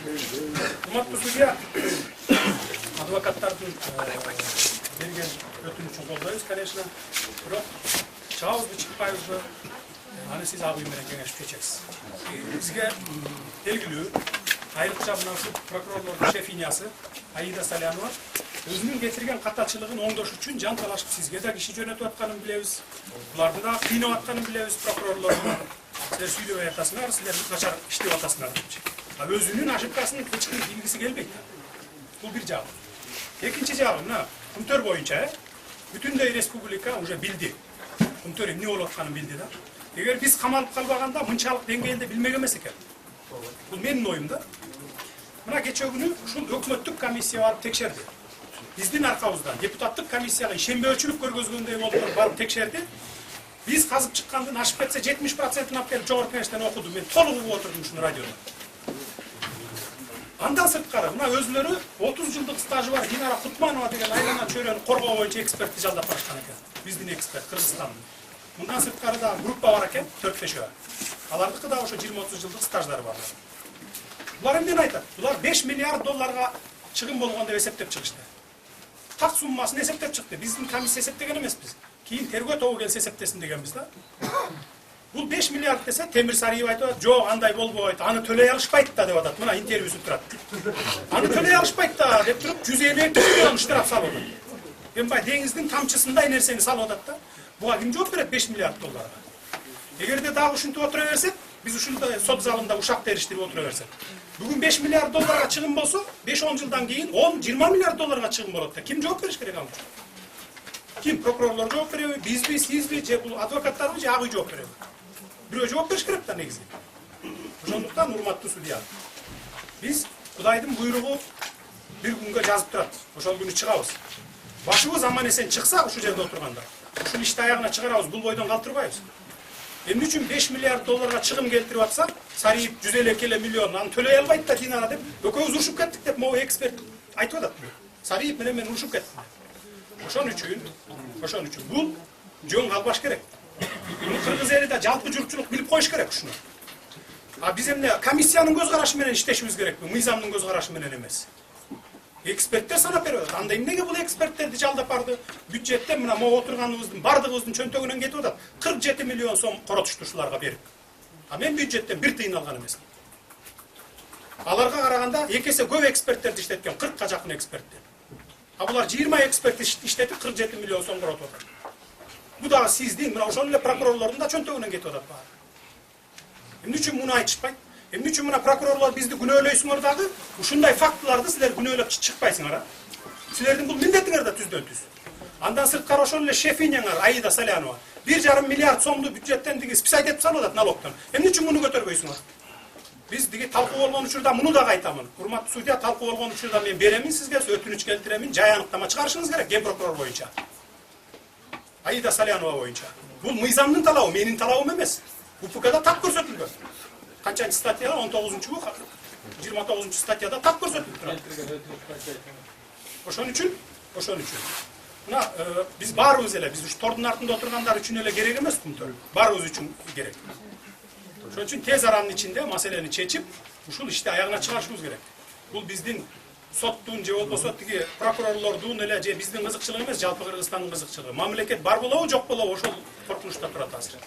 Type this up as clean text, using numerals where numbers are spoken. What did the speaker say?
Урматтуу судья, адвокаттардын берген өтүнүчүн колдойбуз, конечно. Бирок чыгабызбы, чыкпайбызбы, аны сиз ак үй менен кеңешип чечесиз. Бизге белгилүү, айрыкча мына ушул прокурорлордун шефинясы Аида Салянова өзүнүн кетирген катачылыгын оңдош үчүн жан талашып сизге да киши жөнөтүп атканын билебиз. Буларды да кыйнап атканын билебиз прокурорлордун. Силер сүйлөбөй атасыңар, силер начар иштеп атасыңар депчи. Өзүнүн ошибкасын эч ким билгиси келбейт. Бул бир жагы. Экинчи жагы мына Кумтөр боюнча бүтүндөй республика уже билди. Кумтөр эмне болуп атканын билди да. Эгер биз камалып калбаганда мынчалык деңгээлде билмек эмес экен. Бул менин оюм да. Мына кече күнү ушул өкмөттүк комиссия барып текшерди. Биздин аркабыздан депутаттык комиссияга ишенбөөчүлүк көргөзгөндөй болуп барып текшерди. Биз казып чыккандын ашып кетсе 70%-ын алып келип жогорку кеңештен окуду. Мен толук угуп отурдум ушуну радиодо. Андан сырткары мына өзүлөрү 30 жылдык стажы бар Динара Кутманова деген айлана чөйрөнү коргоо боюнча экспертти жалдап барышкан экен. Биздин эксперт Кыргызстандын. Мындан сырткары да группа бар экен, 4-5. Алардыкы да ошо 20-30 жылдык стаждары бар. Булар эмнени айтат? Булар 5 миллиард долларга чыгым болгон деп эсептеп чыгышты. Так суммасын эсептеп чыкты. Биздин комиссия эсептеген эмеспиз. Кийин тергөө тобу келсе эсептесин дегенбиз да. Бул 5 миллиард десе Темир Сариев айтат, жок андай болбойт, аны төлөй алышпайт да деп атат. Мына интервьюсу турат. Аны төлөй алышпайт да деп туруп 150 миллион штраф салып атат. Эмбай деңиздин тамчысындай нерсени салып атат да. Буга ким жооп берет 5 миллиард долларга? Эгерде дагы ушинтип отура берсек, биз ушундай сот залында ушак териштирип отура берсек. Бүгүн 5 миллиард долларга чыгым болсо, 5-10 жылдан кийин 10-20 миллиард долларга чыгым болот да. Ким жооп бериш керек ага? Ким? Прокурорлор жооп береби, бизби, сизби, же бул адвокаттарбы, же ак үй жооп береби? Бирөө жооп бериш керек да негизи. Ошондуктан урматтуу судья, биз Кудайдын буйругу бир күнгө жазып турат. Ошол күнү чыгабыз. Башыбыз аман эсен чыкса ушул жерде отурганда, ушул ишти аягына чыгарабыз, бул бойдон калтырбайбыз. Эмне үчүн 5 миллиард долларга чыгым келтирип атсак, Сариев 150 миллион аны төлөй албайт да Динара деп, экөөбүз урушуп кеттик деп могу эксперт айтып атат. Сариев менен мен урушуп кеттим. Ошон үчүн бул жөн калбаш керек. Муну кыргыз эли да жалпы журтчулук билип коюш керек ушуну. А биз эмне комиссиянын көз карашы менен иштешибиз керекпи, мыйзамдын көз карашы менен эмес. Эксперттер санап берип атат. Анда эмнеге бул эксперттерди жалдап барды? Бюджеттен мына могу отурганыбыздын бардыгыбыздын чөнтөгүнөн кетип атат. 47 миллион сом коротушту ушуларга берип. А мен бюджеттен бир тыйын алган эмесмин. Аларга караганда эки эсе көп эксперттерди иштеткен, 40ка жакын эксперттер. А булар 20 эксперт иштетип 47 миллион сом коротуп атат. Бу дагы сиздин, мына ошол эле прокурорлордун да чөнтөгүнөн кетип атат баары. Эмне үчүн муну айтышпайт? Эмне үчүн мына прокурорлор бизди күнөөлөйсүңөр дагы, ушундай фактыларды силер күнөөлөп чыкпайсыңар, а? Силердин бул милдетиңер да түздөн-түз. Андан сырткары ошол эле шефиняңар Аида Салянова 1,5 миллиард сомду бюджеттен диги списать этип салып атат налогтон. Эмне үчүн муну көтөрбөйсүңөр? Биз диги талкуу болгон учурда муну дагы айтамын. Урматтуу судья, талкуу болгон учурда мен беремин сизге, өтүнүч келтиремин, жай аныктама чыгарышыңыз керек ген прокурор боюнча. Аида Салянова боюнча. Бул мыйзамдын талабы, менин талабым эмес. УПКда так көрсөтүлгөн. Канчанчы статьяда 19-бу, 29-чу статьяда так көрсөтүлүп турат. Ошон үчүн мына биз баарыбыз эле, биз уш тордун артында отургандар үчүн эле керек эмес Кумтөр. Баарыбыз үчүн керек. Ошон үчүн тез аранын ичинде маселени чечип, ушул ишти аягына чыгарышыбыз керек. Бул биздин соттун же болбосо тиги прокурорлордун эле же биздин кызыкчылыгы эмес, жалпы Кыргызстандын кызыкчылыгы. Мамлекет бар болобу, жок болобу, ошол коркунучта турат азыр.